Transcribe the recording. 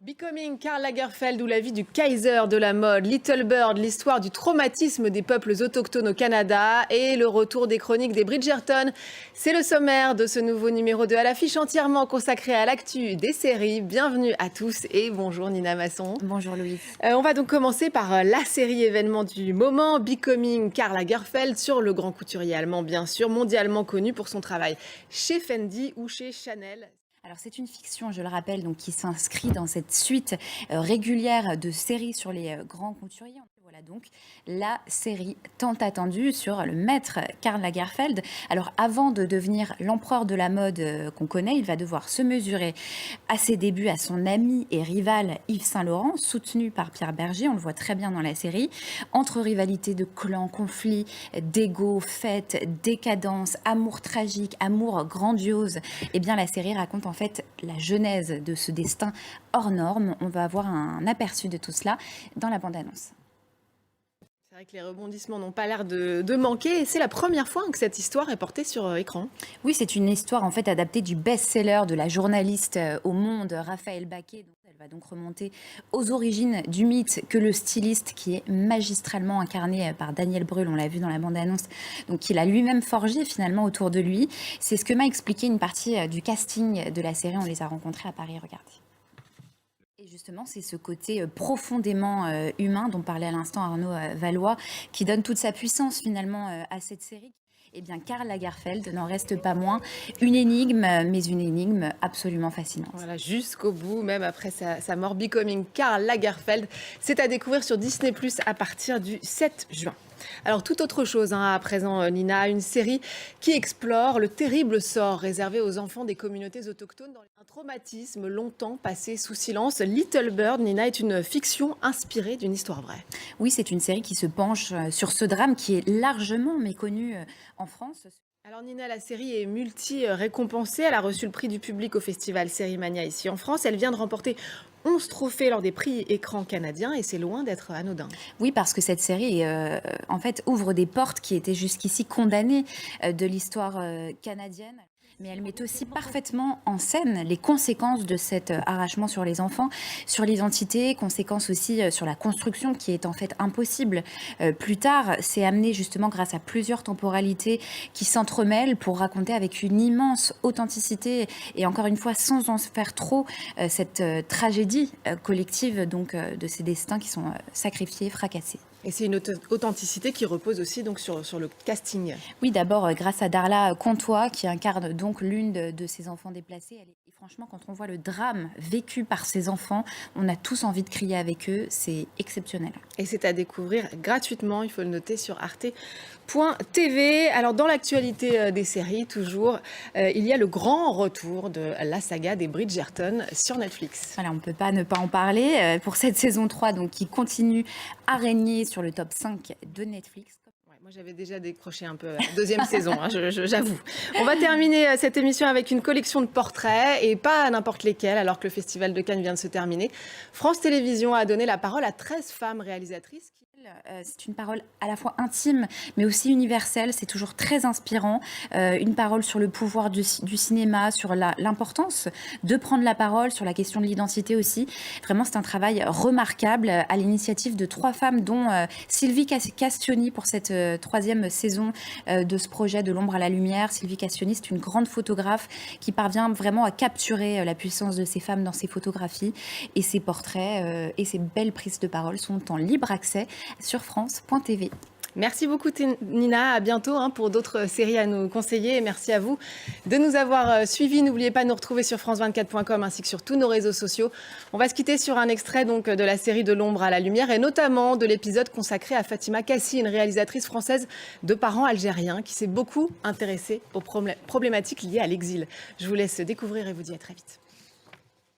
Becoming Karl Lagerfeld ou la vie du Kaiser de la mode, Little Bird, l'histoire du traumatisme des peuples autochtones au Canada et le retour des chroniques des Bridgerton. C'est le sommaire de ce nouveau numéro de À l'affiche entièrement consacré à l'actu des séries. Bienvenue à tous et bonjour Nina Masson. Bonjour Louise. On va donc commencer par la série événement du moment, Becoming Karl Lagerfeld, sur le grand couturier allemand bien sûr, mondialement connu pour son travail chez Fendi ou chez Chanel. Alors c'est une fiction, je le rappelle, donc qui s'inscrit dans cette suite régulière de séries sur les grands couturiers. Voilà donc la série tant attendue sur le maître Karl Lagerfeld. Alors avant de devenir l'empereur de la mode qu'on connaît, il va devoir se mesurer à ses débuts à son ami et rival Yves Saint Laurent, soutenu par Pierre Berger, on le voit très bien dans la série, entre rivalité de clans, conflits, d'ego, fêtes, décadence, amour tragique, amour grandiose. Eh bien la série raconte en fait la genèse de ce destin hors norme. On va avoir un aperçu de tout cela dans la bande-annonce. C'est vrai que les rebondissements n'ont pas l'air de manquer et c'est la première fois que cette histoire est portée sur écran. Oui, c'est une histoire en fait adaptée du best-seller de la journaliste au Monde, Raphaël Baquet. Elle va donc remonter aux origines du mythe que le styliste qui est magistralement incarné par Daniel Brühl, on l'a vu dans la bande-annonce, donc qu'il a lui-même forgé finalement autour de lui. C'est ce que m'a expliqué une partie du casting de la série. On les a rencontrés à Paris, regardez. Et justement, c'est ce côté profondément humain dont parlait à l'instant Arnaud Valois qui donne toute sa puissance finalement à cette série. Eh bien, Karl Lagerfeld n'en reste pas moins une énigme, mais une énigme absolument fascinante. Voilà, jusqu'au bout, même après sa mort, Becoming Karl Lagerfeld, c'est à découvrir sur Disney+ à partir du 7 juin. Alors, tout autre chose à présent, Nina, une série qui explore le terrible sort réservé aux enfants des communautés autochtones dans un traumatisme longtemps passé sous silence. Little Bird, Nina, est une fiction inspirée d'une histoire vraie. Oui, c'est une série qui se penche sur ce drame qui est largement méconnu en France. Alors Nina, la série est multi-récompensée. Elle a reçu le prix du public au festival Sérimania ici en France. Elle vient de remporter 11 trophées lors des prix écrans canadiens et c'est loin d'être anodin. Oui, parce que cette série, en fait, ouvre des portes qui étaient jusqu'ici condamnées de l'histoire canadienne. Mais elle met aussi parfaitement en scène les conséquences de cet arrachement sur les enfants, sur l'identité, conséquences aussi sur la construction qui est en fait impossible. Plus tard, c'est amené justement grâce à plusieurs temporalités qui s'entremêlent pour raconter avec une immense authenticité et encore une fois sans en faire trop cette tragédie collective donc de ces destins qui sont sacrifiés, fracassés. Et c'est une authenticité qui repose aussi donc sur le casting. Oui, d'abord grâce à Darla Comtois qui incarne donc l'une de ces enfants déplacés. Et franchement, quand on voit le drame vécu par ces enfants, on a tous envie de crier avec eux. C'est exceptionnel. Et c'est à découvrir gratuitement, il faut le noter, sur arte.tv. Alors dans l'actualité des séries, toujours, il y a le grand retour de la saga des Bridgerton sur Netflix. Voilà, on ne peut pas ne pas en parler. Pour cette saison 3, donc, qui continue à régner sur le top 5 de Netflix. Moi, j'avais déjà décroché un peu la deuxième saison, j'avoue. On va terminer cette émission avec une collection de portraits, et pas n'importe lesquels, alors que le Festival de Cannes vient de se terminer. France Télévisions a donné la parole à 13 femmes réalisatrices. C'est une parole à la fois intime, mais aussi universelle. C'est toujours très inspirant. Une parole sur le pouvoir du cinéma, sur l'importance de prendre la parole, sur la question de l'identité aussi. Vraiment, c'est un travail remarquable à l'initiative de 3 femmes, dont Sylvie Castioni pour cette 3e saison de ce projet de l'ombre à la lumière. Sylvie Castioni, c'est une grande photographe qui parvient vraiment à capturer la puissance de ces femmes dans ses photographies. Et ses portraits et ses belles prises de parole sont en libre accès sur France.tv. Merci beaucoup Nina, à bientôt pour d'autres séries à nous conseiller. Et merci à vous de nous avoir suivis. N'oubliez pas de nous retrouver sur france24.com ainsi que sur tous nos réseaux sociaux. On va se quitter sur un extrait donc de la série de l'ombre à la lumière et notamment de l'épisode consacré à Fatima Kassi, une réalisatrice française de parents algériens qui s'est beaucoup intéressée aux problématiques liées à l'exil. Je vous laisse découvrir et vous dis à très vite.